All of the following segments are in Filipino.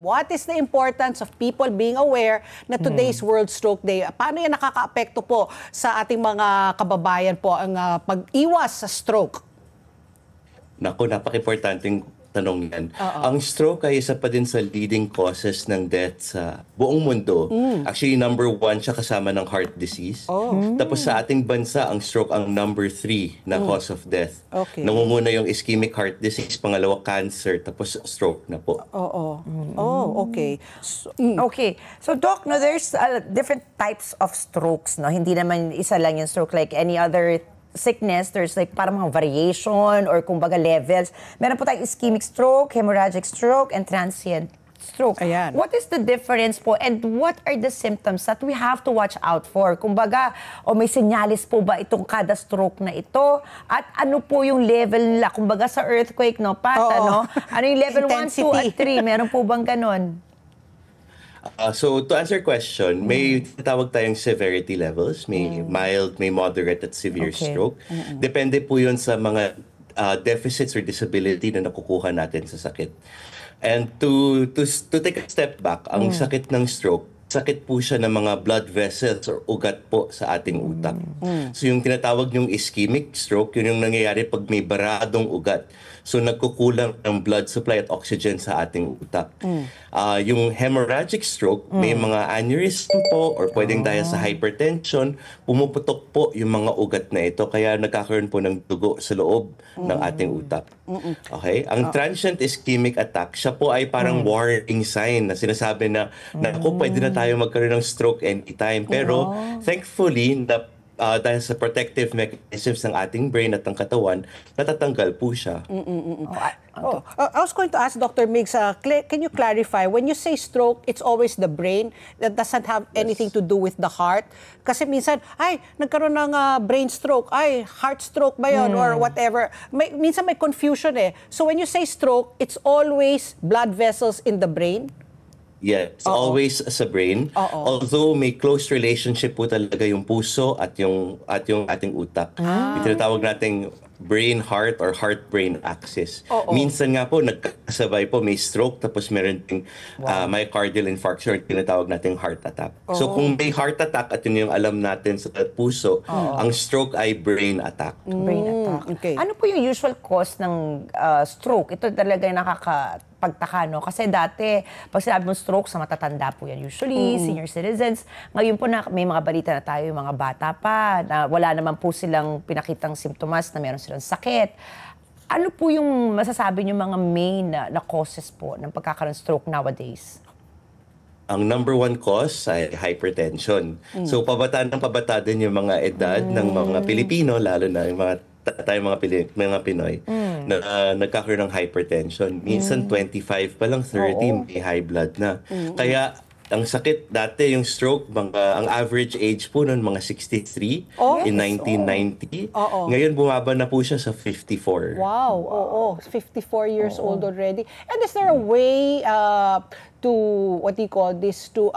What is the importance of people being aware na today's World Stroke Day? Paano yan nakaka-apekto po sa ating mga kababayan po ang pag-iwas sa stroke? Naku, napaka-importanting tanong yan. Ang stroke ay isa pa din sa leading causes ng death sa buong mundo. Actually, number 1 siya kasama ng heart disease. Tapos sa ating bansa, ang stroke ang number 3 na cause of death. Okay. Nangunguna yung ischemic heart disease, pangalawa cancer, tapos stroke na po. Okay. Okay. So, Doc, no, there's different types of strokes, no? Hindi naman isa lang yung stroke like any other sickness. There's like parang mga variation or kumbaga levels. Meron po tayong ischemic stroke, hemorrhagic stroke, and transient stroke. Ayan. What is the difference po and what are the symptoms that we have to watch out for? Kumbaga, o may senyalis po ba itong kada stroke na ito? At ano po yung level nila? Kumbaga sa earthquake, no? Ano yung level 1, 2, at 3? Meron po bang ganon? So to answer your question, may tawag tayong severity levels, may mild, may moderate at severe stroke. Depende po 'yun sa mga deficits or disability na nakukuha natin sa sakit. And to take a step back, ang sakit ng stroke, sakit po siya ng mga blood vessels or ugat po sa ating utak. So yung tinatawag yung ischemic stroke, yun yung nangyayari pag may baradong ugat. So nagkukulang ng blood supply at oxygen sa ating utak. Yung hemorrhagic stroke, may mga aneurysm po or pwedeng dahil sa hypertension, pumuputok po yung mga ugat na ito kaya nagkakaroon po ng dugo sa loob ng ating utak. Okay? Ang transient ischemic attack, siya po ay parang warning sign na sinasabi na naku, pwede na tayo magkaroon ng stroke anytime. Pero thankfully, dahil sa protective mechanisms ng ating brain at ng katawan, natatanggal po siya. I was going to ask Dr. Migs, can you clarify, when you say stroke, it's always the brain, that doesn't have anything to do with the heart? Kasi minsan, ay, nagkaroon ng brain stroke, ay, heart stroke ba yun, or whatever. Minsan may confusion eh. So when you say stroke, it's always blood vessels in the brain? Yeah, it's always sa brain. Although may close relationship po talaga yung puso at yung ating utak. Yung tinatawag nating brain-heart or heart-brain axis. Minsan nga po, nagkasabay po, may stroke, tapos meron ding myocardial infarction or tinatawag nating heart attack. So kung may heart attack at yun yung alam natin sa puso, ang stroke ay brain attack. Brain attack. Okay. Ano po yung usual cause ng stroke? Ito talaga yung nakakapagtaka, no? Kasi dati, pag sinabi mo stroke, sa matatanda po yan usually, senior citizens. Ngayon po na may mga balita na tayo, yung mga bata pa, na wala naman po silang pinakitang simptomas na meron silang sakit. Ano po yung masasabi niyo mga main na causes po ng pagkakaroon stroke nowadays? Ang number 1 cause ay hypertension. So pabata din yung mga edad ng mga Pilipino, lalo na yung mga Pinoy na nagkakaroon ng hypertension. Minsan 25 pa lang, 30, may high blood na. Kaya ang sakit dati, yung stroke, ang average age po noon mga 63 in 1990. Ngayon bumaba na po siya sa 54. Wow. 54 years old already. And is there a way to, what do you call this, to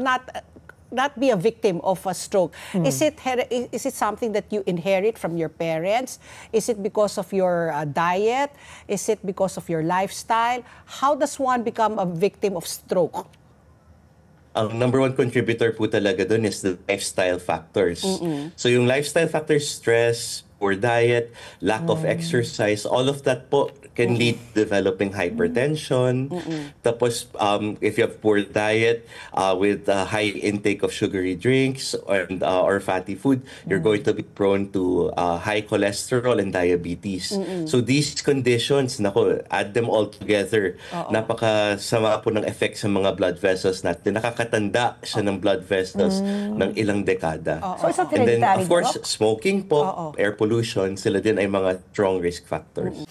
not be a victim of a stroke? Is it something that you inherit from your parents? Is it because of your diet? Is it because of your lifestyle? How does one become a victim of stroke? Ang number 1 contributor po talaga doon is the lifestyle factors. So yung lifestyle factors, stress, poor diet, lack of exercise, all of that po can lead to developing hypertension. Tapos, if you have poor diet with high intake of sugary drinks or fatty food, you're going to be prone to high cholesterol and diabetes. So these conditions, add them all together. Napakasama po ng effect sa mga blood vessels natin. Nakakatanda siya ng blood vessels ng ilang dekada. So, it's And then, of course, smoking po, air pollution, sila din ay mga strong risk factors.